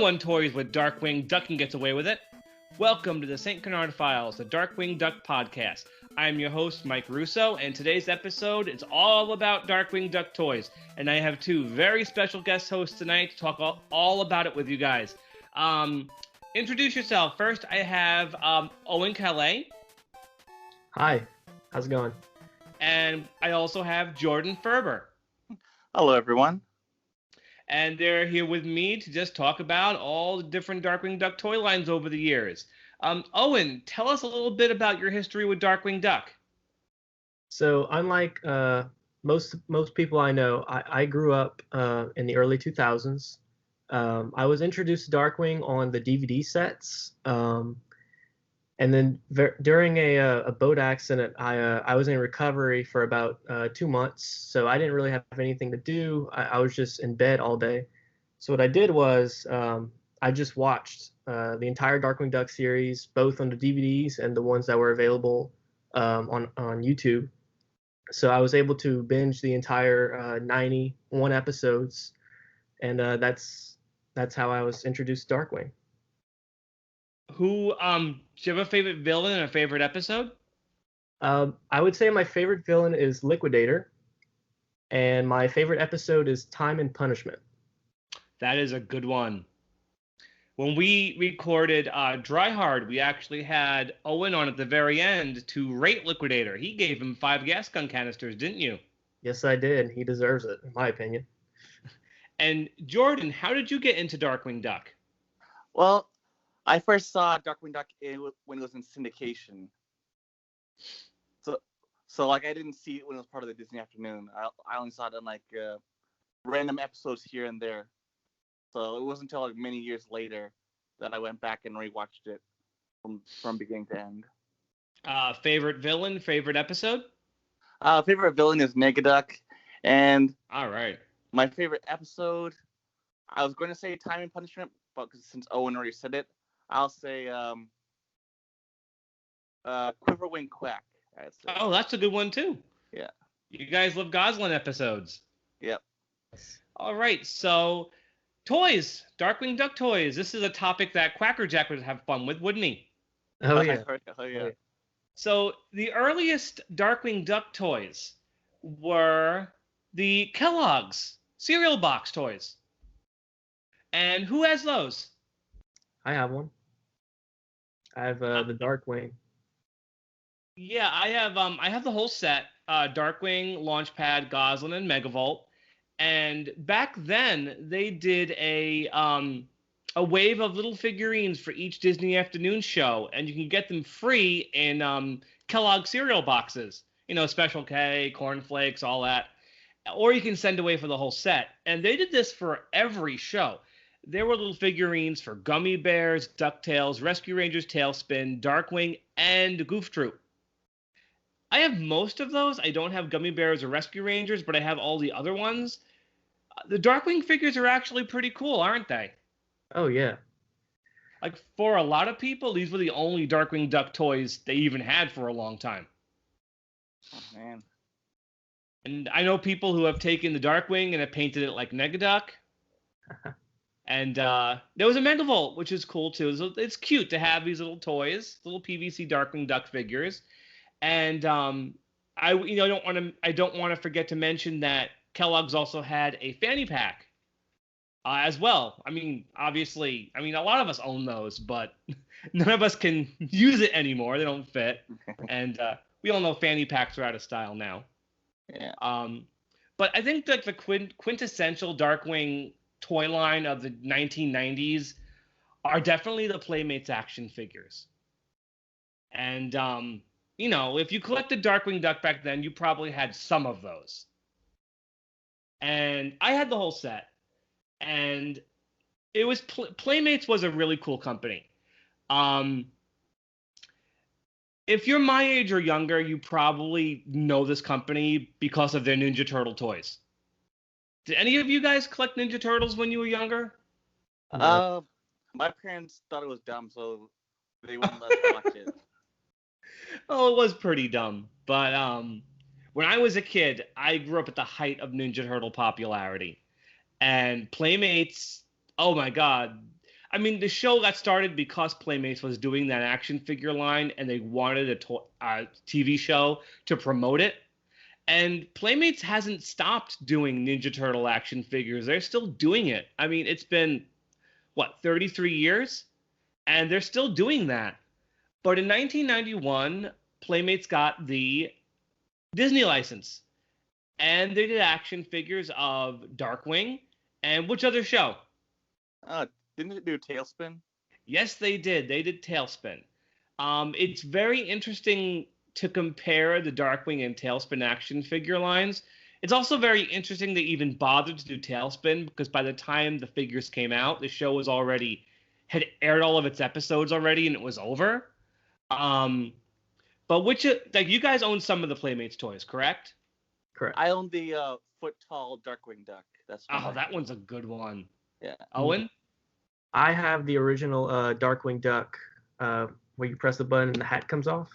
Everyone toys with Darkwing Duck and gets away with it. Welcome to the St. Canard Files, the Darkwing Duck podcast. I'm your host, Mike Russo, and today's episode is all about Darkwing Duck toys. And I have two very special guest hosts tonight to talk all about it with you guys. Introduce yourself. First, I have Owen Callais. Hi, how's it going? And I also have Jorden Ferber. Hello, everyone. And they're here with me to just talk about all the different Darkwing Duck toy lines over the years. Owen, tell us a little bit about your history with Darkwing Duck. So, unlike most people I know, I grew up in the early 2000s. I was introduced to Darkwing on the DVD sets, and then during a boat accident, I was in recovery for about 2 months, so I didn't really have anything to do. I was just in bed all day. So what I did was I just watched the entire Darkwing Duck series, both on the DVDs and the ones that were available on YouTube. So I was able to binge the entire 91 episodes, and that's how I was introduced to Darkwing. Do you have a favorite villain and a favorite episode? I would say my favorite villain is Liquidator, and my favorite episode is Time and Punishment. That is a good one. When we recorded Dry Hard, we actually had Owen on at the very end to rate Liquidator. He gave him 5 gas gun canisters, didn't you? Yes, I did. He deserves it, in my opinion. And Jorden, how did you get into Darkwing Duck? Well, I first saw Darkwing Duck when it was in syndication. So like I didn't see it when it was part of the Disney Afternoon. I only saw it in like random episodes here and there. So it wasn't until like many years later that I went back and rewatched it from beginning to end. Favorite villain, favorite episode? Favorite villain is Negaduck, and all right. My favorite episode, I was going to say Time and Punishment, but since Owen already said it, I'll say Quiverwing Quack. Oh, that's a good one too. Yeah. You guys love Goslin episodes. Yep. All right, so toys, Darkwing Duck toys. This is a topic that Quackerjack would have fun with, wouldn't he? Oh yeah. Oh yeah. So the earliest Darkwing Duck toys were the Kelloggs cereal box toys. And who has those? I have one. I have the Darkwing. Yeah, I have the whole set. Darkwing, Launchpad, Goslin, and Megavolt. And back then they did a wave of little figurines for each Disney Afternoon show, and you can get them free in Kellogg cereal boxes. You know, Special K, Corn Flakes, all that. Or you can send away for the whole set. And they did this for every show. There were little figurines for Gummy Bears, DuckTales, Rescue Rangers, Tailspin, Darkwing, and Goof Troop. I have most of those. I don't have Gummy Bears or Rescue Rangers, but I have all the other ones. The Darkwing figures are actually pretty cool, aren't they? Oh, yeah. Like, for a lot of people, these were the only Darkwing Duck toys they even had for a long time. Oh, man. And I know people who have taken the Darkwing and have painted it like Negaduck. And there was a Megavolt, which is cool too. So it's cute to have these little toys, little PVC Darkwing Duck figures. And I don't want to forget to mention that Kellogg's also had a fanny pack as well. I mean, obviously, a lot of us own those, but none of us can use it anymore. They don't fit, and we all know fanny packs are out of style now. Yeah. But I think like the quintessential Darkwing toy line of the 1990s are definitely the Playmates action figures. And, if you collected Darkwing Duck back then, you probably had some of those. And I had the whole set. And it was Playmates was a really cool company. If you're my age or younger, you probably know this company because of their Ninja Turtle toys. Did any of you guys collect Ninja Turtles when you were younger? My parents thought it was dumb, so they wouldn't let us watch it. Oh, it was pretty dumb. But when I was a kid, I grew up at the height of Ninja Turtle popularity. And Playmates, oh my God. I mean, the show got started because Playmates was doing that action figure line, and they wanted a TV show to promote it. And Playmates hasn't stopped doing Ninja Turtle action figures. They're still doing it. I mean, it's been, what, 33 years? And they're still doing that. But in 1991, Playmates got the Disney license. And they did action figures of Darkwing and which other show? Didn't it do Tailspin? Yes, they did. They did Tailspin. It's very interesting to compare the Darkwing and Tailspin action figure lines. It's also very interesting they even bothered to do Tailspin because by the time the figures came out, the show had aired all of its episodes already and it was over. But you guys own some of the Playmates toys, correct? Correct. I own the foot-tall Darkwing Duck. That one's a good one. Yeah. Owen? I have the original Darkwing Duck where you press the button and the hat comes off.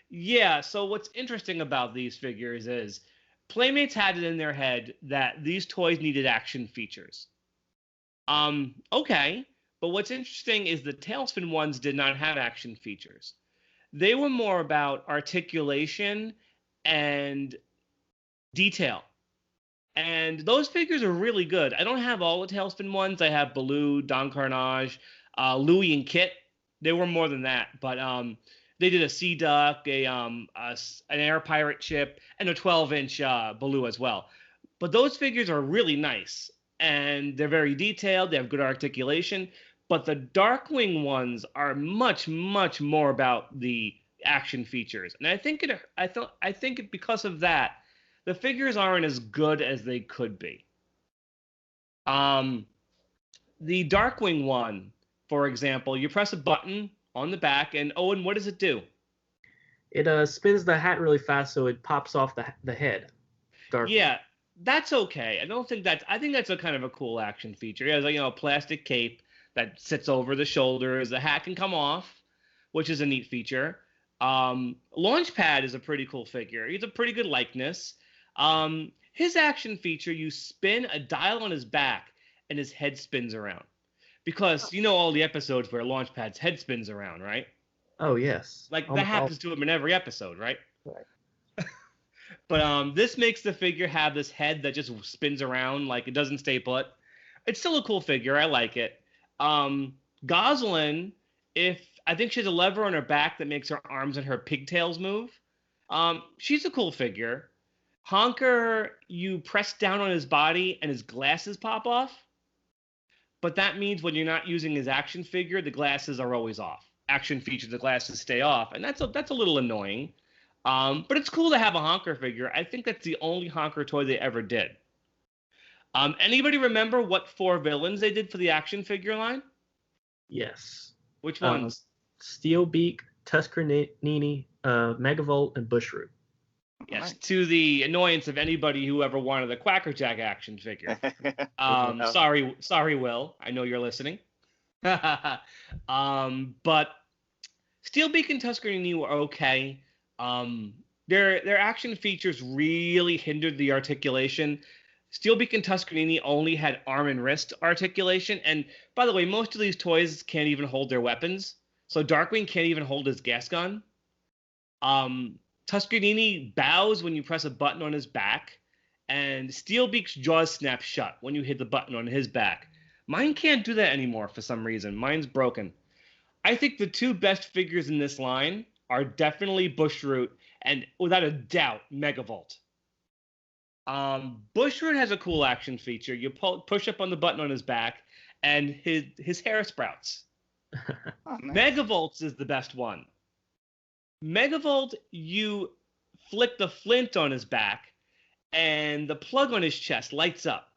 Yeah, so what's interesting about these figures is Playmates had it in their head that these toys needed action features. Okay, but what's interesting is the Tailspin ones did not have action features. They were more about articulation and detail. And those figures are really good. I don't have all the Tailspin ones. I have Baloo, Don Carnage, Louie, and Kit. They were more than that, but they did a Sea Duck, an Air Pirate ship, and a 12-inch Baloo as well. But those figures are really nice, and they're very detailed. They have good articulation. But the Darkwing ones are much, much more about the action features, and I think because of that, the figures aren't as good as they could be. The Darkwing one, for example, you press a button on the back, and Owen, what does it do? It spins the hat really fast, so it pops off the head. Darkwing. Yeah, that's okay. I think that's a kind of a cool action feature. It has a plastic cape that sits over the shoulders. The hat can come off, which is a neat feature. Launchpad is a pretty cool figure. He's a pretty good likeness. His action feature, you spin a dial on his back and his head spins around. Because all the episodes where Launchpad's head spins around, right? Oh, yes. Like, that happens to him in every episode, right? Right. But this makes the figure have this head that just spins around, like it doesn't stay put. It's still a cool figure. I like it. Gosalyn, I think she has a lever on her back that makes her arms and her pigtails move. She's a cool figure. Honker, you press down on his body and his glasses pop off. But that means when you're not using his action figure, the glasses are always off. Action feature, the glasses stay off. And that's a little annoying. But it's cool to have a Honker figure. I think that's the only Honker toy they ever did. Anybody remember what 4 villains they did for the action figure line? Yes. Which ones? Steelbeak, Tuscanini, Megavolt, and Bushroot. Yes, Nice. to the annoyance of anybody who ever wanted a Quackerjack action figure. Sorry, Will. I know you're listening. But Steelbeak and Tuscanini were okay. Their action features really hindered the articulation. Steelbeak and Tuscanini only had arm and wrist articulation. And by the way, most of these toys can't even hold their weapons. So Darkwing can't even hold his gas gun. Tuscanini bows when you press a button on his back. And Steelbeak's jaws snap shut when you hit the button on his back. Mine can't do that anymore for some reason. Mine's broken. I think the 2 best figures in this line are definitely Bushroot and, without a doubt, Megavolt. Bushroot has a cool action feature. You push up on the button on his back, and his hair sprouts. Oh, nice. Megavolt's is the best one. Megavolt, you flick the flint on his back, and the plug on his chest lights up.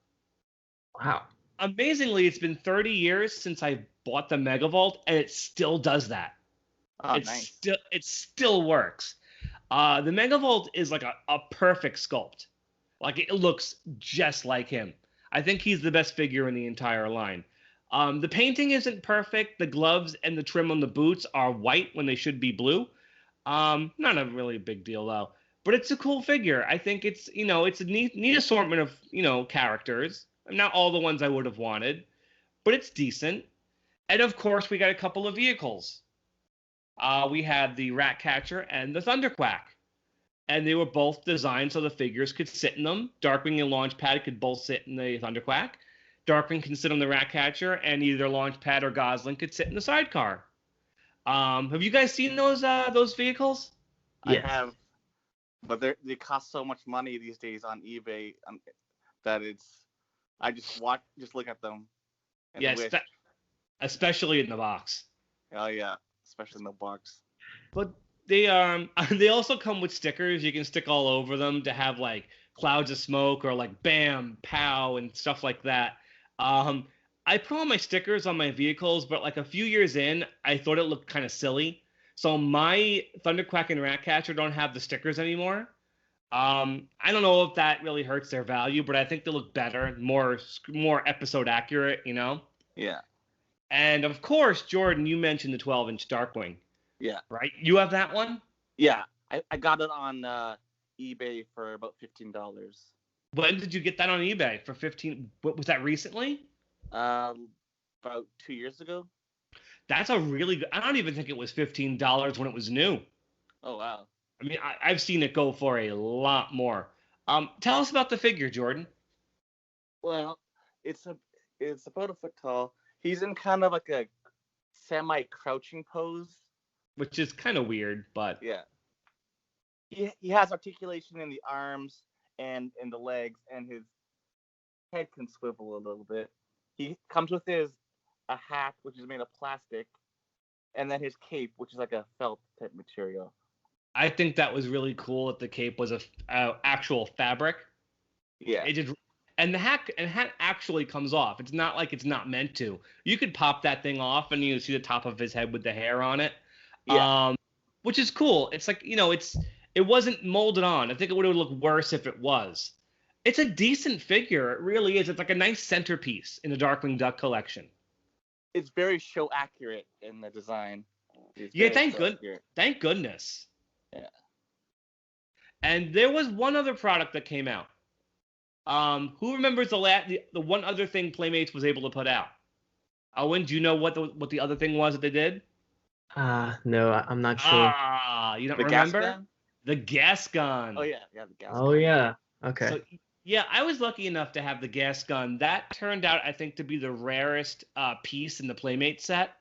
Wow. Amazingly, it's been 30 years since I bought the Megavolt, and it still does that. Oh, nice. It still works. The Megavolt is like a perfect sculpt. Like, it looks just like him. I think he's the best figure in the entire line. The painting isn't perfect. The gloves and the trim on the boots are white when they should be blue. Not a really big deal though. But it's a cool figure. I think it's a neat assortment of characters. Not all the ones I would have wanted, but it's decent. And of course, we got a couple of vehicles. We had the Ratcatcher and the Thunderquack. And they were both designed so the figures could sit in them. Darkwing and Launchpad could both sit in the Thunderquack. Darkwing can sit on the Ratcatcher, and either Launchpad or Goslin could sit in the sidecar. Have you guys seen those vehicles? I have, but they cost so much money these days on eBay that I just look at them. And Yes, wish. Especially in the box. Oh yeah, especially in the box. But they also come with stickers you can stick all over them to have like clouds of smoke or like bam, pow, and stuff like that. I put all my stickers on my vehicles, but like a few years in, I thought it looked kind of silly. So my Thunderquack and Ratcatcher don't have the stickers anymore. I don't know if that really hurts their value, but I think they look better, more episode accurate, you know? Yeah. And of course, Jorden, you mentioned the 12-inch Darkwing. Yeah. Right? You have that one? Yeah. I got it on eBay for about $15. When did you get that on eBay for 15? What was that recently? About 2 years ago. That's a really good. I don't even think it was $15 when it was new. Oh wow. I mean, I've seen it go for a lot more. Tell us about the figure, Jorden. Well, it's about a foot tall. He's in kind of like a semi-crouching pose, Which is kind of weird, but yeah. He has articulation in the arms and in the legs, and his head can swivel a little bit. He comes with a hat, which is made of plastic, and then his cape, which is like a felt type material. I think that was really cool that the cape was a actual fabric. Yeah. It did, and the hat actually comes off. It's not like it's not meant to. You could pop that thing off, and you see the top of his head with the hair on it. Yeah. Which is cool. It's like, it wasn't molded on. I think it would have looked worse if it was. It's a decent figure. It really is. It's like a nice centerpiece in the Darkwing Duck collection. It's very show accurate in the design. Yeah, thank goodness. Yeah. And there was one other product that came out. Who remembers the one other thing Playmates was able to put out? Owen, do you know what the other thing was that they did? No, I'm not sure. You don't The remember? gas gun? The gas gun. Oh yeah, the gas Oh gun. yeah. Okay. So, yeah, I was lucky enough to have the gas gun. That turned out, I think, to be the rarest piece in the Playmate set.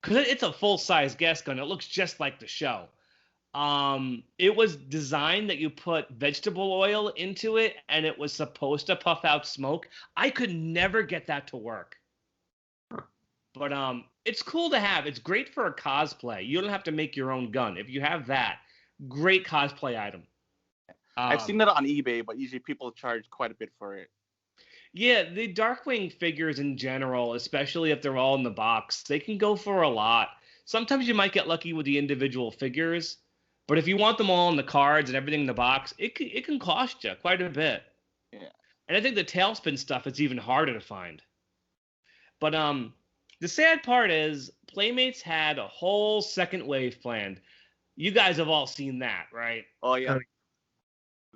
Because it's a full-size gas gun. It looks just like the show. It was designed that you put vegetable oil into it, and it was supposed to puff out smoke. I could never get that to work. But it's cool to have. It's great for a cosplay. You don't have to make your own gun. If you have that, great cosplay item. I've seen that on eBay, but usually people charge quite a bit for it. Yeah, the Darkwing figures in general, especially if they're all in the box, they can go for a lot. Sometimes you might get lucky with the individual figures, but if you want them all in the cards and everything in the box, it can cost you quite a bit. Yeah. And I think the Tailspin stuff is even harder to find. But the sad part is Playmates had a whole second wave planned. You guys have all seen that, right? Oh yeah.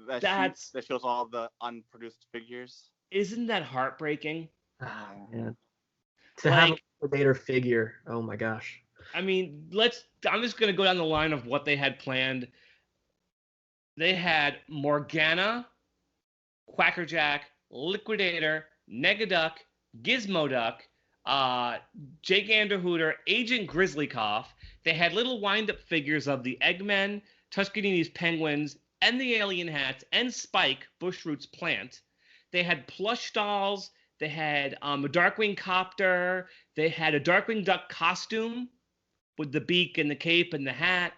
That That shows all the unproduced figures. isn't that heartbreaking? Man. To have a liquidator figure. Oh my gosh. I mean, I'm just going to go down the line of what they had planned. They had Morgana, Quackerjack, Liquidator, Negaduck, Gizmoduck, Jake Anderhooter, Agent Grizzlycough. They had little wind-up figures of the Eggmen, Tuscany's Penguins, and the Alien Hats, and Spike, Bushroot's plant. They had plush dolls. They had a Darkwing Copter. They had a Darkwing Duck costume with the beak and the cape and the hat.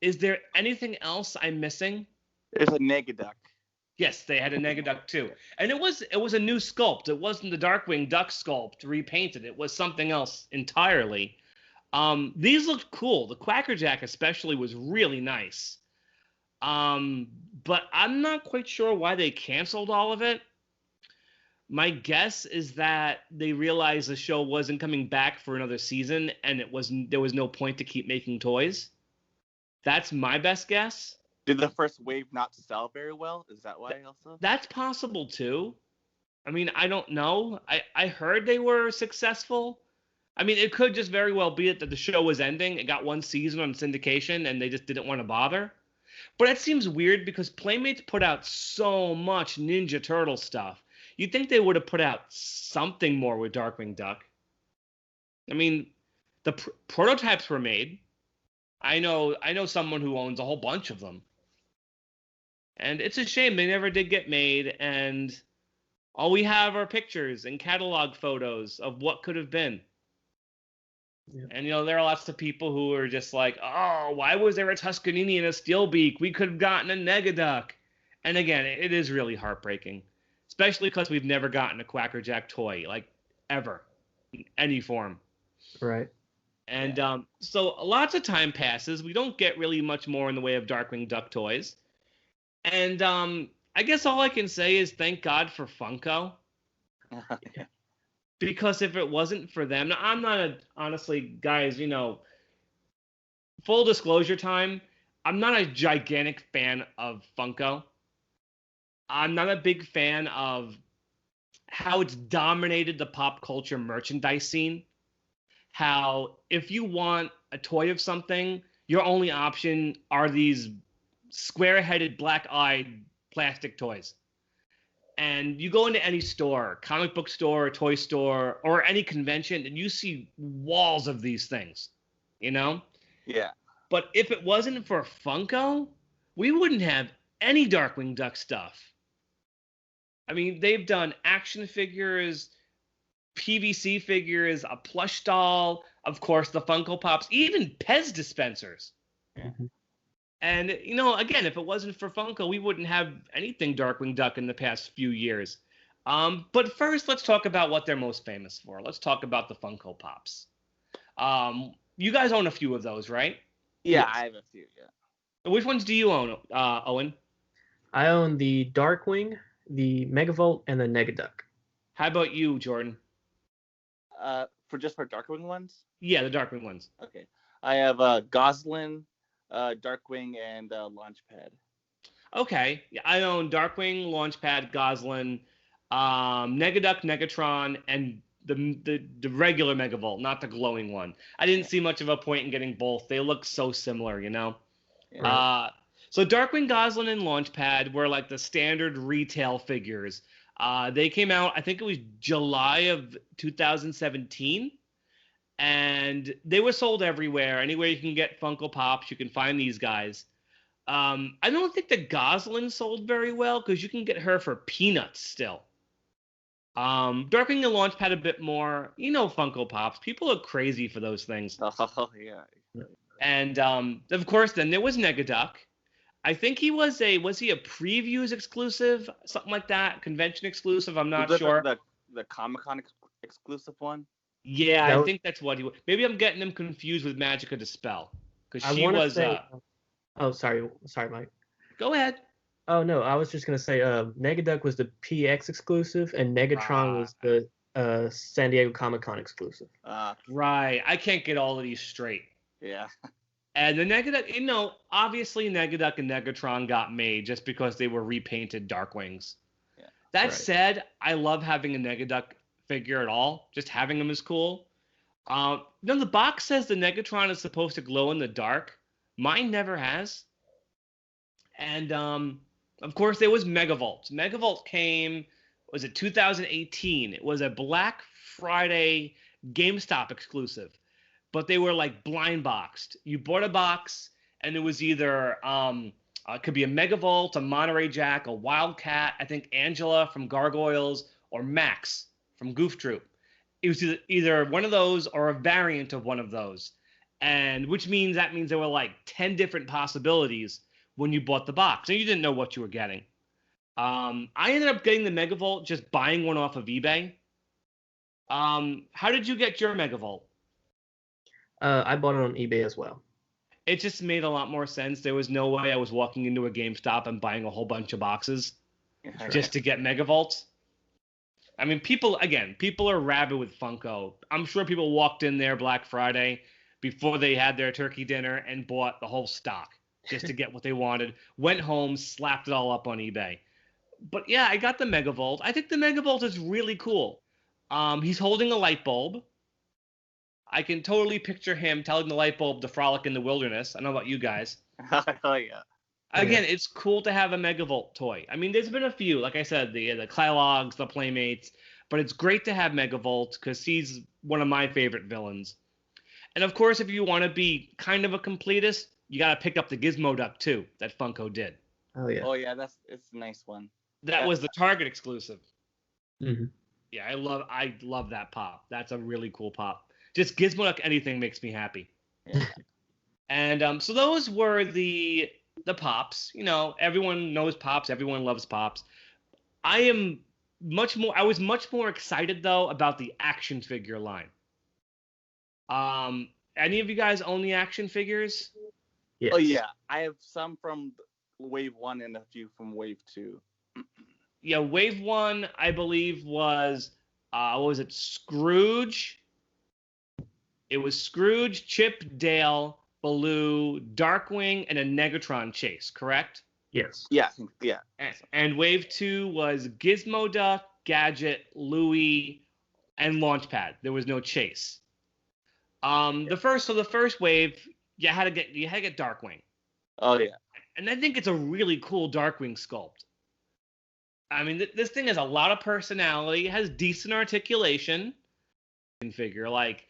Is there anything else I'm missing? There's a Negaduck. Yes, they had a Negaduck too. And it was a new sculpt. It wasn't the Darkwing Duck sculpt repainted. It was something else entirely. These looked cool. The Quackerjack especially was really nice. But I'm not quite sure why they canceled all of it. My guess is that they realized the show wasn't coming back for another season, and there was no point to keep making toys. That's my best guess. Did the first wave not sell very well? Is that why also? That's possible too. I mean, I don't know. I heard they were successful, I mean, it could just very well be that the show was ending. It got one season on syndication, and they just didn't want to bother. But it seems weird because Playmates put out so much Ninja Turtle stuff. You'd think they would have put out something more with Darkwing Duck. I mean, the prototypes were made. I know someone who owns a whole bunch of them. And it's a shame they never did get made, and all we have are pictures and catalog photos of what could have been. Yeah. And, there are lots of people who are just like, oh, why was there a Tuscanini and a Steelbeak? We could have gotten a Negaduck. And again, it is really heartbreaking, especially because we've never gotten a Quackerjack toy, like, ever, in any form. Right. And so lots of time passes. We don't get really much more in the way of Darkwing Duck toys. And I guess all I can say is thank God for Funko. Because if it wasn't for them, now I'm not honestly, guys, full disclosure time, I'm not a gigantic fan of Funko. I'm not a big fan of how it's dominated the pop culture merchandise scene. How if you want a toy of something, your only option are these square-headed, black-eyed plastic toys. And you go into any store, comic book store, toy store, or any convention, and you see walls of these things, Yeah. But if it wasn't for Funko, we wouldn't have any Darkwing Duck stuff. I mean, they've done action figures, PVC figures, a plush doll, of course, the Funko Pops, even Pez dispensers. Mm-hmm. And, again, if it wasn't for Funko, we wouldn't have anything Darkwing Duck in the past few years. But first, let's talk about what they're most famous for. Let's talk about the Funko Pops. You guys own a few of those, right? Yeah, yes. I have a few, yeah. Which ones do you own, Owen? I own the Darkwing, the Megavolt, and the Negaduck. How about you, Jorden? For Darkwing ones? Yeah, the Darkwing ones. Okay. I have Goslin, Darkwing, and Launchpad. Okay. Yeah, I own Darkwing, Launchpad, Goslin, Negaduck, Negatron, and the regular Megavolt, not the glowing one. I didn't see much of a point in getting both. They look so similar, Yeah. So Darkwing, Goslin, and Launchpad were like the standard retail figures. They came out, I think it was July of 2017. And they were sold everywhere. Anywhere you can get Funko Pops, you can find these guys. I don't think the Goslin sold very well because you can get her for peanuts still. Darkwing and Launchpad a bit more. Funko Pops. People are crazy for those things. Oh, yeah. And, of course, then there was Negaduck. I think he was he a previews exclusive? Something like that? Convention exclusive? I'm not sure. The Comic-Con exclusive one? Yeah, I think that's what he was. Maybe I'm getting him confused with Magica Dispel. Because she was... sorry, Mike. Go ahead. Oh, no, I was just going to say Negaduck was the PX exclusive, and Negatron was the San Diego Comic-Con exclusive. Right. I can't get all of these straight. Yeah. And the Negaduck, obviously Negaduck and Negatron got made just because they were repainted Darkwings. Yeah. That said, I love having a Negaduck figure at all. Just having them is cool. The box says the Negatron is supposed to glow in the dark. Mine never has. And, of course, there was Megavolt. Megavolt came, was it 2018? It was a Black Friday GameStop exclusive. But they were like blind boxed. You bought a box, and it was either it could be a Megavolt, a Monterey Jack, a Wildcat, I think Angela from Gargoyles, or Max from Goof Troop. It was either one of those or a variant of one of those, and which means there were like 10 different possibilities when you bought the box, and you didn't know what you were getting. I ended up getting the Megavolt, just buying one off of eBay. How did you get your Megavolt? I bought it on eBay as well. It just made a lot more sense. There was no way I was walking into a GameStop and buying a whole bunch of boxes just to get Megavolts. I mean, people are rabid with Funko. I'm sure people walked in there Black Friday before they had their turkey dinner and bought the whole stock just to get what they wanted. Went home, slapped it all up on eBay. But yeah, I got the Megavolt. I think the Megavolt is really cool. He's holding a light bulb. I can totally picture him telling the light bulb to frolic in the wilderness. I don't know about you guys. Oh yeah. Again, it's cool to have a Megavolt toy. I mean, there's been a few, like I said, the Kelloggs, the Playmates, but it's great to have Megavolt because he's one of my favorite villains. And of course, if you want to be kind of a completist, you got to pick up the Gizmo Duck too that Funko did. Oh yeah. Oh yeah, it's a nice one. That was the Target exclusive. Mm-hmm. Yeah, I love that pop. That's a really cool pop. Just Gizmo Duck anything makes me happy. Yeah. And so those were the pops. You know, everyone knows pops. Everyone loves pops. I was much more excited though about the action figure line. Any of you guys own the action figures? Yes. Oh yeah, I have some from Wave 1 and a few from Wave 2. Yeah, Wave 1, I believe, was what was it? Scrooge. It was Scrooge, Chip, Dale, Baloo, Darkwing, and a Negatron chase, correct? Yes. Yeah, yeah. And Wave 2 was Gizmo Duck, Gadget, Louie, and Launchpad. There was no chase. The first wave, you had to get Darkwing. Oh yeah. And I think it's a really cool Darkwing sculpt. I mean, this thing has a lot of personality. It has decent articulation. Figure like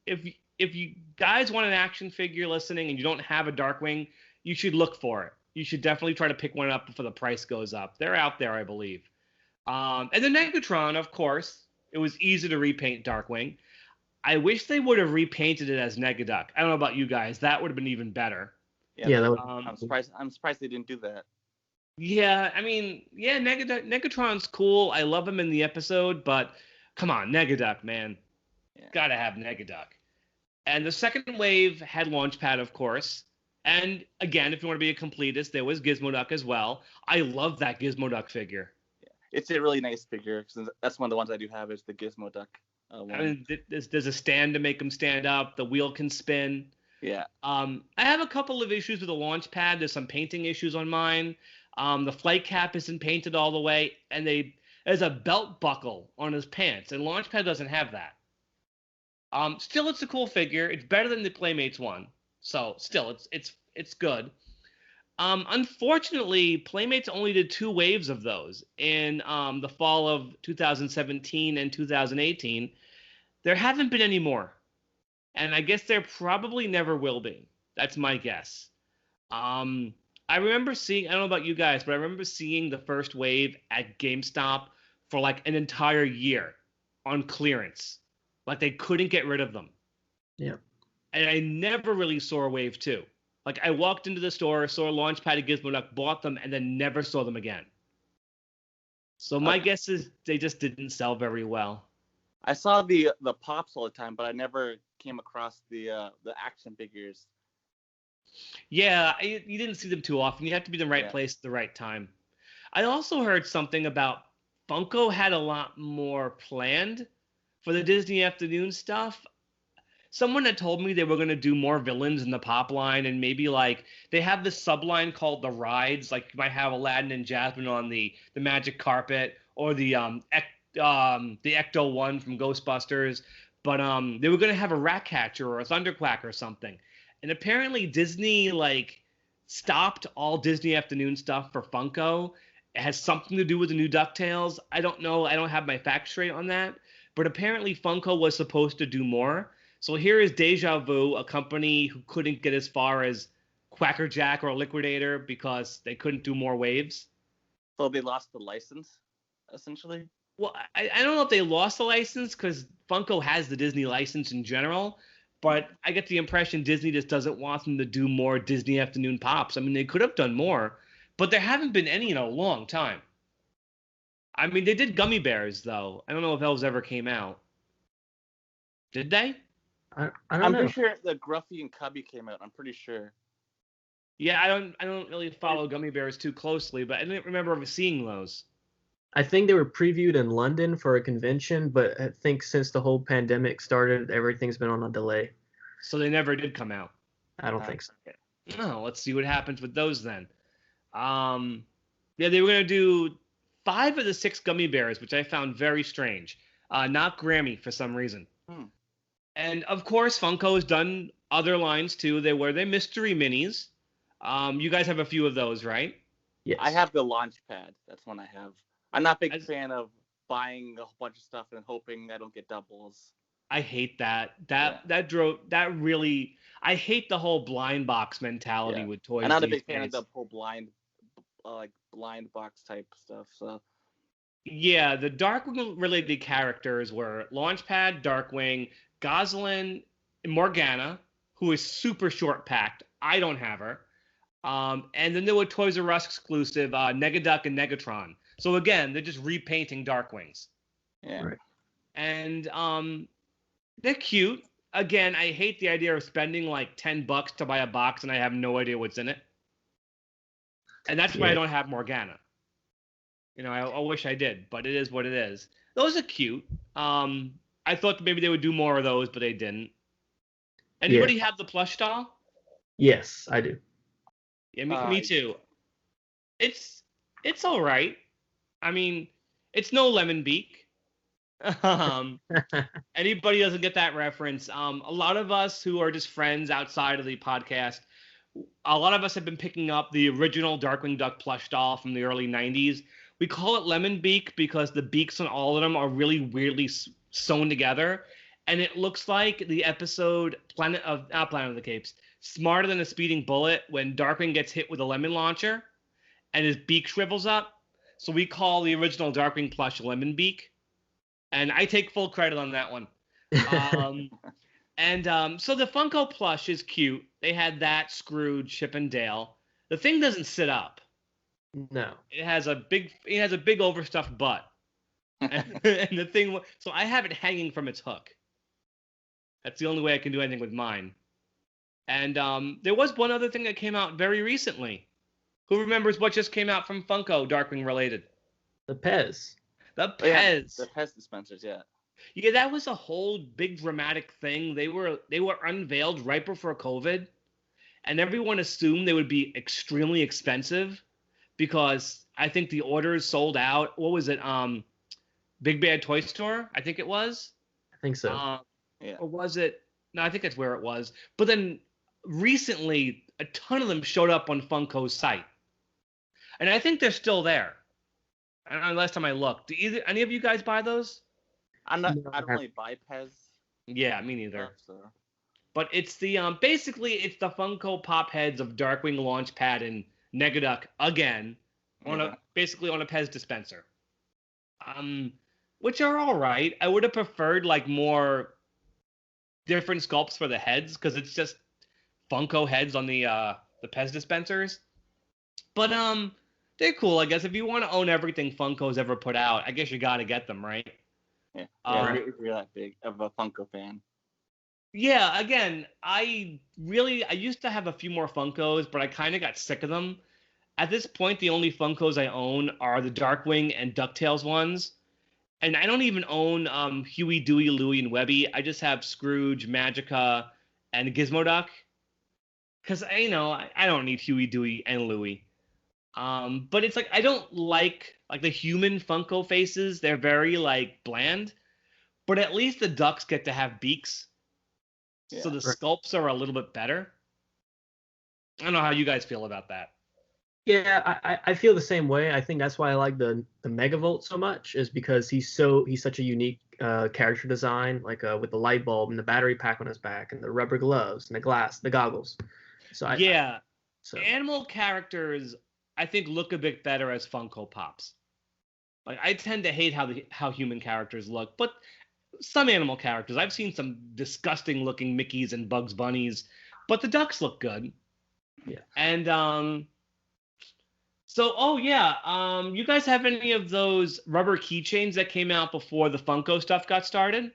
if you guys want an action figure listening and you don't have a Darkwing, you should look for it. You should definitely try to pick one up before the price goes up. They're out there, I believe. And the Negatron, of course, it was easy to repaint Darkwing. I wish they would have repainted it as Negaduck. I don't know about you guys. That would have been even better. Yeah, that would. I'm surprised they didn't do that. Yeah, I mean, yeah, Negatron's cool. I love him in the episode, but come on, Negaduck, man. Yeah. Gotta have Negaduck. And the second wave had Launchpad, of course. And again, if you want to be a completist, there was Gizmo Duck as well. I love that Gizmo Duck figure. Yeah. It's a really nice figure. That's one of the ones I do have is the Gizmo Duck. I mean, there's a stand to make him stand up. The wheel can spin. Yeah. I have a couple of issues with the Launchpad. There's some painting issues on mine. The flight cap isn't painted all the way, and there's a belt buckle on his pants, and Launchpad doesn't have that. Still, it's a cool figure. It's better than the Playmates one, so still, it's good. Unfortunately, Playmates only did 2 waves of those in the fall of 2017 and 2018. There haven't been any more, and I guess there probably never will be. That's my guess. I remember seeing, I don't know about you guys, but I remember seeing the first wave at GameStop for like an entire year on clearance. Like they couldn't get rid of them. Yeah. And I never really saw a wave 2. Like I walked into the store, saw a Launchpad and Gizmo Duck, bought them, and then never saw them again. So my guess is they just didn't sell very well. I saw the pops all the time, but I never came across the action figures. Yeah, you didn't see them too often. You have to be in the right place at the right time. I also heard something about Funko had a lot more planned for the Disney Afternoon stuff. Someone had told me they were going to do more villains in the pop line, and maybe like they have this subline called the rides. Like you might have Aladdin and Jasmine on the magic carpet, or the Ecto one from Ghostbusters. But they were going to have a Ratcatcher or a Thunderquack or something. And apparently Disney like stopped all Disney Afternoon stuff for Funko. It has something to do with the new DuckTales. I don't know. I don't have my facts straight on that. But apparently Funko was supposed to do more. So here is Deja Vu, a company who couldn't get as far as Quacker Jack or Liquidator because they couldn't do more waves. So they lost the license, essentially? Well, I don't know if they lost the license because Funko has the Disney license in general. But I get the impression Disney just doesn't want them to do more Disney Afternoon pops. I mean, they could have done more, but there haven't been any in a long time. I mean, they did Gummy Bears, though. I don't know if those ever came out. Did they? I don't I'm know. pretty sure the Gruffy and Cubby came out. I'm pretty sure. Yeah, I don't really follow Gummy Bears too closely, but I didn't remember ever seeing those. I think they were previewed in London for a convention, but I think since the whole pandemic started, everything's been on a delay. So they never did come out. I don't think so. Oh, let's see what happens with those then. Yeah, they were going to do 5 of the 6 Gummy Bears, which I found very strange. Not Grammy for some reason. And of course, Funko has done other lines too. They were their mystery minis. You guys have a few of those, right? I Yes. have the launch pad. That's one I have. I'm not a big As, fan of buying a whole bunch of stuff and hoping I don't get doubles. I hate that. Yeah, That really. I hate the whole blind box mentality yeah. with I'm toys not a these big fan of days. the whole blind box type stuff. So Yeah, the Darkwing related characters were Launchpad, Darkwing, Goslin, Morgana, who is super short packed. I don't have her. And then there were Toys R Us exclusive Negaduck and Negatron. So again, they're just repainting Darkwings. yeah, Right. And they're cute. Again, I hate the idea of spending like $10 to buy a box and I have no idea what's in it. And that's why I Yeah. don't have Morgana. I wish I did, but it is what it is. Those are cute. I thought maybe they would do more of those, but they didn't. Yeah. Anybody have the plush doll? Yes, I do. Yeah, me too. It's all right. I mean, it's no lemon beak. Um, Anybody doesn't get that reference. A lot of us who are just friends outside of the podcast, a lot of us have been picking up the original Darkwing Duck plush doll from the early 90s. We call it lemon beak because the beaks on all of them are really weirdly sewn together. And it looks like the episode Planet of the Capes, Smarter Than a Speeding Bullet, when Darkwing gets hit with a lemon launcher and his beak shrivels up. So we call the original Darkwing plush lemon beak. And I take full credit on that one. Um, so the Funko plush is cute. They had that, Scrooge, Chip and Dale. The thing doesn't sit up. No. It has a big overstuffed butt. And the thing, so I have it hanging from its hook. That's the only way I can do anything with mine. And there was one other thing that came out very recently. Who remembers what just came out from Funko, Darkwing related? The Pez. The Oh, yeah, Pez. the Pez dispensers. Yeah, Yeah, that was a whole big dramatic thing. They were unveiled right before COVID, and everyone assumed they would be extremely expensive because I think the orders sold out. What was it? Big Bad Toy Store, I think it was. I think so. yeah. Or was it? No, I think that's where it was. But then recently, a ton of them showed up on Funko's site, and I think they're still there. And last time I looked, any of you guys buy those? I'm not. No, I don't really buy Pez Yeah, me neither. stuff. So But it's the basically it's the Funko Pop heads of Darkwing Launchpad and Negaduck again basically on a Pez dispenser. Which are all right. I would have preferred like more different sculpts for the heads because it's just Funko heads on the Pez dispensers. But they're cool, I guess. If you want to own everything Funko's ever put out, I guess you got to get them, right? yeah, Um, if you're that big of a Funko fan. Yeah, again, I used to have a few more Funkos, but I kind of got sick of them. At this point, the only Funkos I own are the Darkwing and DuckTales ones. And I don't even own Huey, Dewey, Louie, and Webby. I just have Scrooge, Magica, and Gizmo Duck. Because, I don't need Huey, Dewey, and Louie. But it's like, I don't like the human Funko faces. They're very, like, bland. But at least the ducks get to have beaks. Yeah. So the sculpts are a little bit better. I don't know how you guys feel about that. Yeah, I feel the same way. I think that's why I like the Megavolt so much, is because he's such a unique character design, like with the light bulb and the battery pack on his back and the rubber gloves and the goggles. So Animal characters I think look a bit better as Funko Pops. Like I tend to hate how human characters look, but some animal characters, I've seen some disgusting looking Mickeys and Bugs Bunnies, but the ducks look good. Yeah. And you guys have any of those rubber keychains that came out before the Funko stuff got started?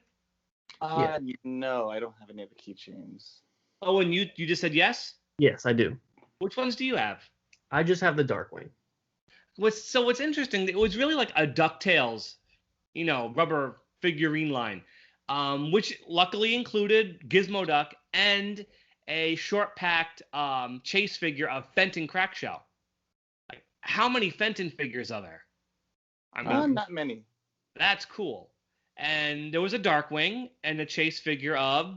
No, I don't have any of the keychains. Oh, and you just said yes? Yes, I do. Which ones do you have? I just have the Darkwing. What's interesting, it was really like a DuckTales, rubber figurine line, which luckily included Gizmo Duck and a short-packed chase figure of Fenton Crackshell. Like, how many Fenton figures are there? Not many. That's cool. and there was a Darkwing and a chase figure of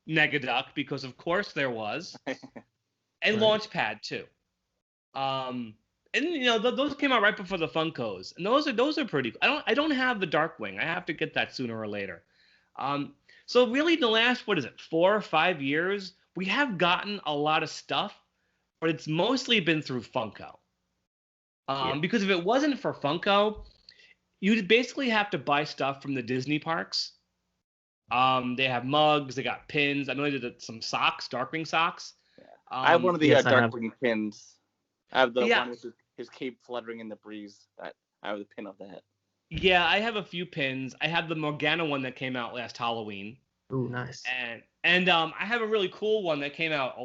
Negaduck, because of course there was, and Right. Launchpad too. And those came out right before the Funkos, and those are pretty. I don't have the Darkwing. I have to get that sooner or later. So really, in the last, what is it, 4 or 5 years, we have gotten a lot of stuff, but it's mostly been through Funko. Because if it wasn't for Funko, you'd basically have to buy stuff from the Disney parks. They have mugs, they got pins. I know they did some socks, Darkwing socks. I have one of the yes, I have. Darkwing pins. I have the Yeah. one with his cape fluttering in the breeze. That I have the pin of that. Yeah, I have a few pins. I have the Morgana one that came out last Halloween. Ooh, nice. And I have a really cool one that came out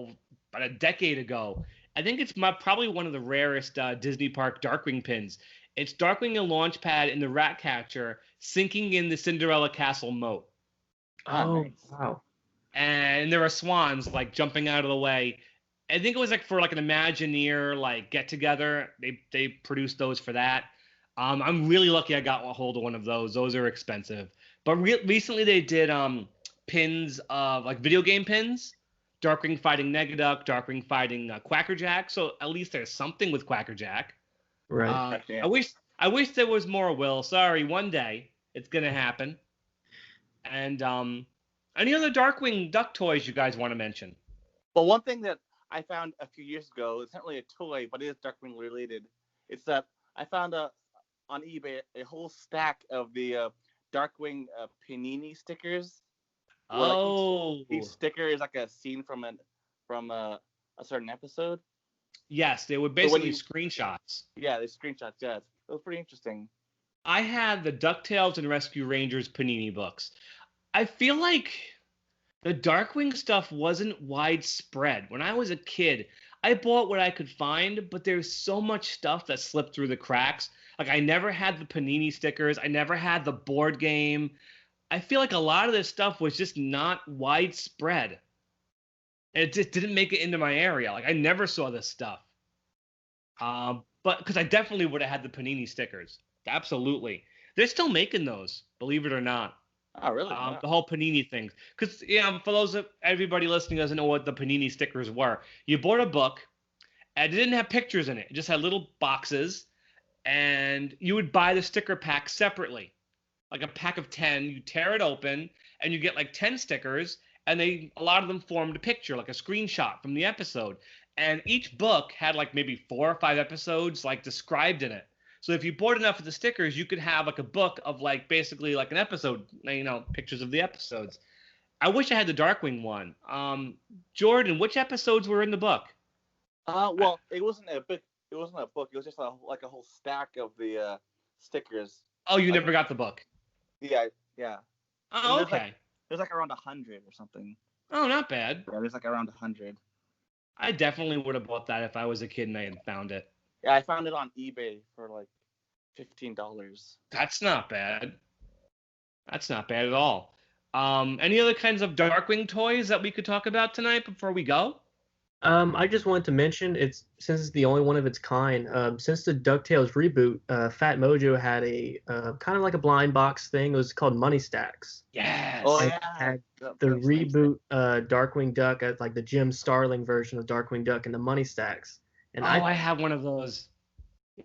about a decade ago. I think it's probably one of the rarest Disney Park Darkwing pins. It's Darkwing and Launchpad in the Ratcatcher sinking in the Cinderella Castle moat. Oh, nice. wow. And there are swans like jumping out of the way. I think it was like for like an Imagineer like get together. They produced those for that. I'm really lucky I got a hold of one of those. Those are expensive. But recently they did pins of like video game pins. Darkwing fighting Negaduck, Darkwing fighting Quackerjack. So at least there's something with Quackerjack. Right. Yeah. I wish there was more, Will. Sorry, one day it's gonna happen. And any other Darkwing Duck toys you guys want to mention? But one thing that I found a few years ago, it's not really a toy, but it is Darkwing related. It's that I found on eBay a whole stack of the Darkwing Panini stickers. Where, like, Oh, each sticker is like a scene from a certain episode. yes, they were when basically you- screenshots. Yeah, the screenshots. Yeah, it was pretty interesting. I had the DuckTales and Rescue Rangers Panini books. I feel like the Darkwing stuff wasn't widespread. When I was a kid, I bought what I could find, but there's so much stuff that slipped through the cracks. Like, I never had the Panini stickers. I never had the board game. I feel like a lot of this stuff was just not widespread. And it just didn't make it into my area. Like, I never saw this stuff. But because I definitely would have had the Panini stickers. Absolutely. They're still making those, believe it or not. Oh, really? Wow. The whole Panini thing. Because, for those of everybody listening doesn't know what the Panini stickers were. You bought a book, and it didn't have pictures in it. It just had little boxes, and you would buy the sticker pack separately. Like a pack of 10, you tear it open, and you get like 10 stickers, and a lot of them formed a picture, like a screenshot from the episode. And each book had like maybe 4 or 5 episodes like described in it. So if you bought enough of the stickers, you could have like a book of like basically like an episode, pictures of the episodes. I wish I had the Darkwing one. Jorden, which episodes were in the book? Well, it wasn't a book. It wasn't a book. It was just like a whole stack of the stickers. Oh, you never got the book. Yeah. Oh, there's, okay. There's like around 100 or something. Oh, not bad. Yeah, there's like around 100. I definitely would have bought that if I was a kid and I had found it. Yeah, I found it on eBay for like $15. That's not bad. That's not bad at all. Any other kinds of Darkwing toys that we could talk about tonight before we go? I just wanted to mention since it's the only one of its kind. Since the DuckTales reboot, Fat Mojo had a kind of like a blind box thing. It was called Money Stacks. Yes. Oh, And yeah. it had That the was nice. reboot Darkwing Duck as like the Jim Starling version of Darkwing Duck and the Money Stacks. And I have one of those.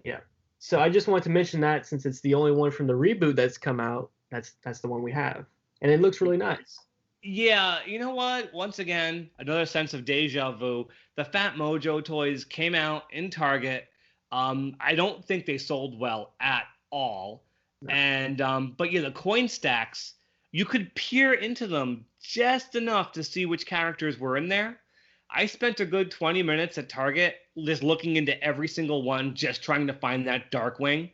yeah. So I just wanted to mention that since it's the only one from the reboot that's come out, that's the one we have, and it looks really nice. Yeah, you know what? Once again, another sense of deja vu. The Fat Mojo toys came out in Target. I don't think they sold well at all. No. And but yeah, the coin stacks, you could peer into them just enough to see which characters were in there. I spent a good 20 minutes at Target just looking into every single one, just trying to find that Darkwing.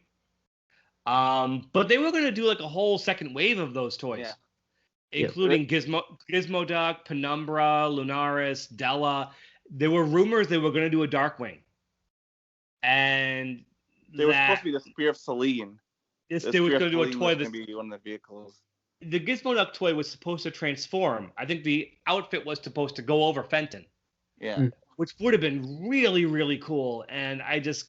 But they were going to do like a whole second wave of those toys. Yeah. Including Gizmo Duck, Penumbra, Lunaris, Della. There were rumors they were going to do a Darkwing. And They were supposed to be the Spear of Selene. they were going to do a toy Going to be one of the vehicles. The Gizmo Duck toy was supposed to transform. I think the outfit was supposed to go over Fenton. Yeah. Which would have been really, really cool. And I guess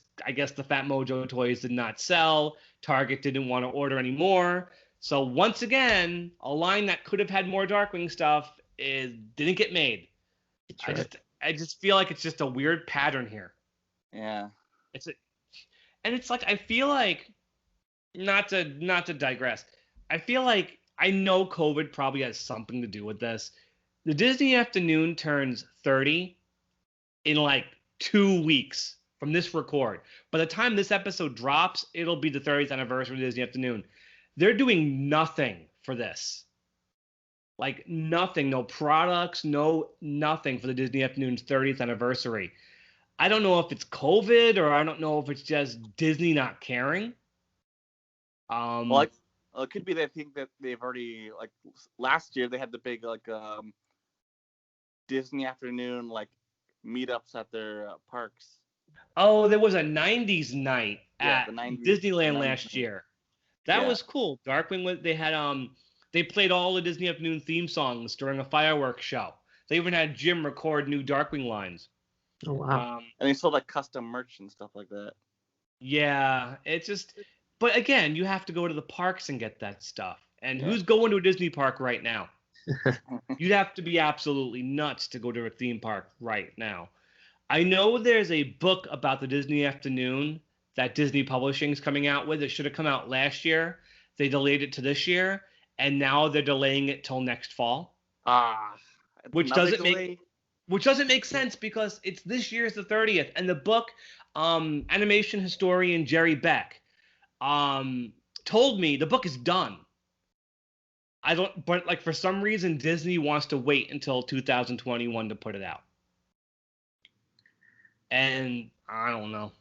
the Fat Mojo toys did not sell. Target didn't want to order anymore. So once again, a line that could have had more Darkwing stuff didn't get made. That's right. I just feel like it's just a weird pattern here. Yeah. And it's like I feel like not to digress. I feel like I know COVID probably has something to do with this. The Disney Afternoon turns 30 in like 2 weeks from this record. By the time this episode drops, it'll be the 30th anniversary of Disney Afternoon. They're doing nothing for this. Like nothing, no products, no nothing for the Disney Afternoon's 30th anniversary. I don't know if it's COVID or I don't know if it's just Disney not caring. Well, it could be they think that they've already, like, last year they had the big, like, Disney Afternoon, like, meetups at their parks. Oh, there was a 90s night at the 90s, Disneyland 90s last night. year. That was cool. Darkwing they played all the Disney Afternoon theme songs during a fireworks show. They even had Jim record new Darkwing lines. Oh wow. And they sold like custom merch and stuff like that. Yeah, it's just. But again, you have to go to the parks and get that stuff. And who's going to a Disney park right now? You'd have to be absolutely nuts to go to a theme park right now. I know there's a book about the Disney Afternoon that Disney Publishing is coming out with. It should have come out last year. They delayed it to this year, and now they're delaying it till next fall. Which doesn't make sense because it's this year's the 30th, and the book, animation historian Jerry Beck, told me the book is done. But like for some reason Disney wants to wait until 2021 to put it out. And I don't know.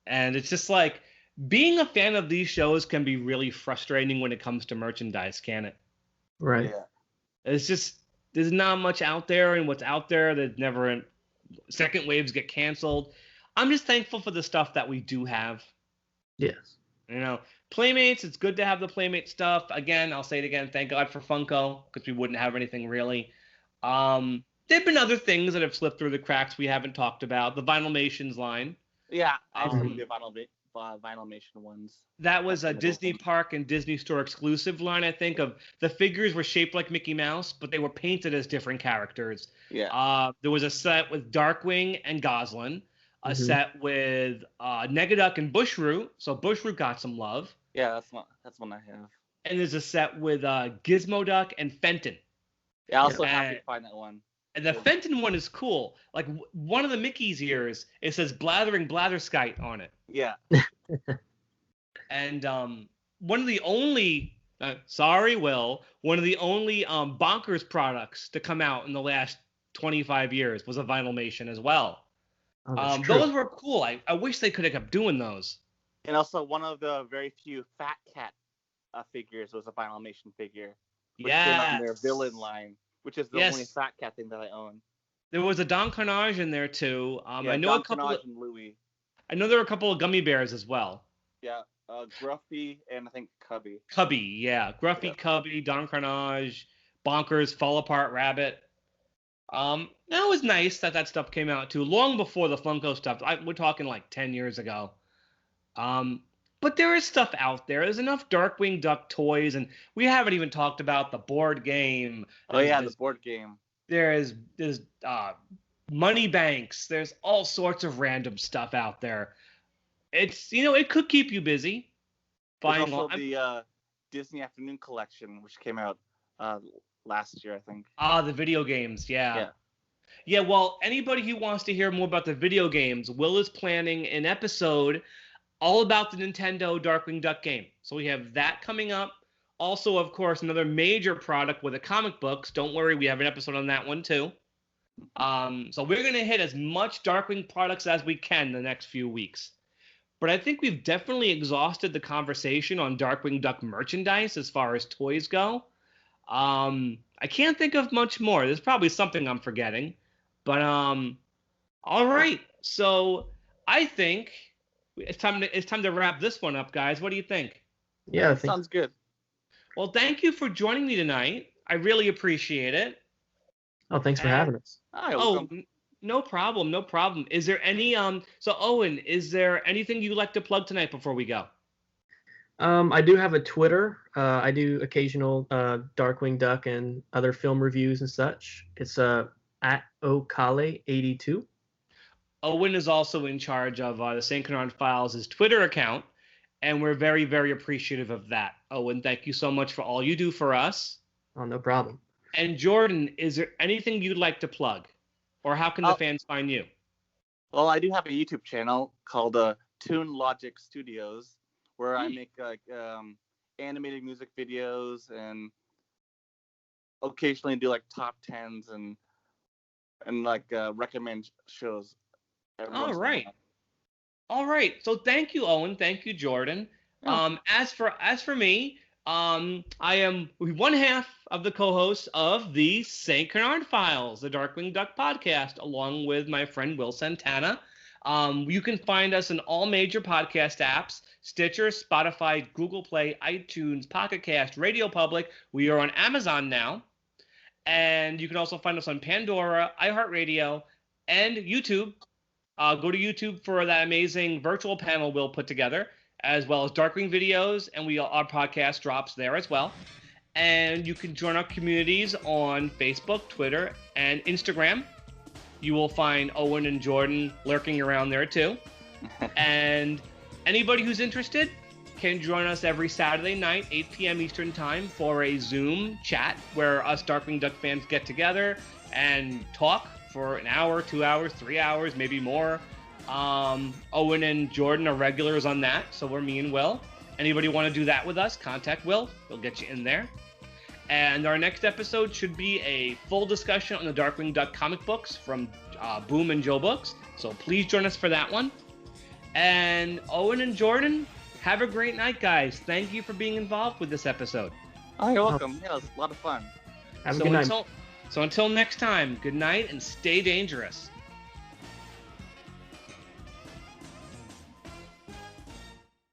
And it's just like being a fan of these shows can be really frustrating when it comes to merchandise, can it? Right. Yeah. It's just there's not much out there, and what's out there there's never second waves get canceled. I'm just thankful for the stuff that we do have. Yes. You know, Playmates, it's good to have the Playmate stuff. Again, I'll say it again, thank God for Funko, because we wouldn't have anything really. There've been other things that have slipped through the cracks we haven't talked about. The Vinylmations line. Yeah, I have some of the Vinylmation ones. That was a Disney Park and Disney Store exclusive line, I think, of the figures were shaped like Mickey Mouse, but they were painted as different characters. Yeah. There was a set with Darkwing and Goslin, a set with Negaduck and Bushroot, so Bushroot got some love. Yeah, that's one I have. And there's a set with Gizmoduck and Fenton. Yeah, I also happy to find that one. And the Fenton one is cool. Like one of the Mickey's ears, it says "Blathering Blatherskite" on it. Yeah. And one of the only, one of the only Bonkers products to come out in the last 25 years was a Vinylmation as well. Oh, those were cool. I wish they could have kept doing those. And also one of the very few Fat Cat figures was a Vinylmation figure. Which came out in their villain line, which is the only Fat Cat thing that I own. There was a Don Carnage in there too. I know Don a couple Carnage and Louie. I know there were a couple of gummy bears as well. Yeah, Gruffy and I think Cubby. Cubby, yeah. Gruffy, Cubby, Don Carnage, Bonkers, Fall Apart Rabbit. That was nice that stuff came out too, long before the Funko stuff. We're talking like 10 years ago. But there is stuff out there. There's enough Darkwing Duck toys, and we haven't even talked about the board game. The board game. There's money banks. There's all sorts of random stuff out there. It's it could keep you busy. There's also the Disney Afternoon collection, which came out last year, I think. The video games, yeah. Well, anybody who wants to hear more about the video games, Will is planning an episode all about the Nintendo Darkwing Duck game. So we have that coming up. Also, of course, another major product with the comic books. Don't worry, we have an episode on that one too. So we're going to hit as much Darkwing products as we can the next few weeks. But I think we've definitely exhausted the conversation on Darkwing Duck merchandise as far as toys go. I can't think of much more. There's probably something I'm forgetting. But all right. So I think it's time to wrap this one up, guys. What do you think? Yeah, sounds good. Well, thank you for joining me tonight. I really appreciate it. Oh, thanks for having us. No problem. Is there any so Owen, is there anything you'd like to plug tonight before we go? I do have a Twitter. I do occasional Darkwing Duck and other film reviews and such. It's at Callais82. Owen is also in charge of the St. Canard Files' Twitter account, and we're very, very appreciative of that. Owen, thank you so much for all you do for us. Oh, no problem. And Jorden, is there anything you'd like to plug? Or how can the fans find you? Well, I do have a YouTube channel called Toon Logic Studios, where I make like animated music videos and occasionally do like top 10s and like recommend shows. All right. All right. So thank you, Owen. Thank you, Jorden. Oh. As for me, I am one half of the co-hosts of the St. Canard Files, the Darkwing Duck podcast, along with my friend Will Santana. You can find us in all major podcast apps: Stitcher, Spotify, Google Play, iTunes, Pocket Cast, Radio Public. We are on Amazon now. And you can also find us on Pandora, iHeartRadio, and YouTube. Go to YouTube for that amazing virtual panel Will put together, as well as Darkwing videos, and our podcast drops there as well. And you can join our communities on Facebook, Twitter, and Instagram. You will find Owen and Jorden lurking around there too. And anybody who's interested can join us every Saturday night, 8 p.m. Eastern Time, for a Zoom chat where us Darkwing Duck fans get together and talk for an hour, 2 hours, 3 hours, maybe more. Owen and Jorden are regulars on that, so we're me and Will. Anybody want to do that with us, contact Will. He'll get you in there. And our next episode should be a full discussion on the Darkwing Duck comic books from Boom and Joe Books, so please join us for that one. And Owen and Jorden, have a great night, guys. Thank you for being involved with this episode. Oh, you're welcome. Yeah, it was a lot of fun. Have a good night. So until next time, good night and stay dangerous.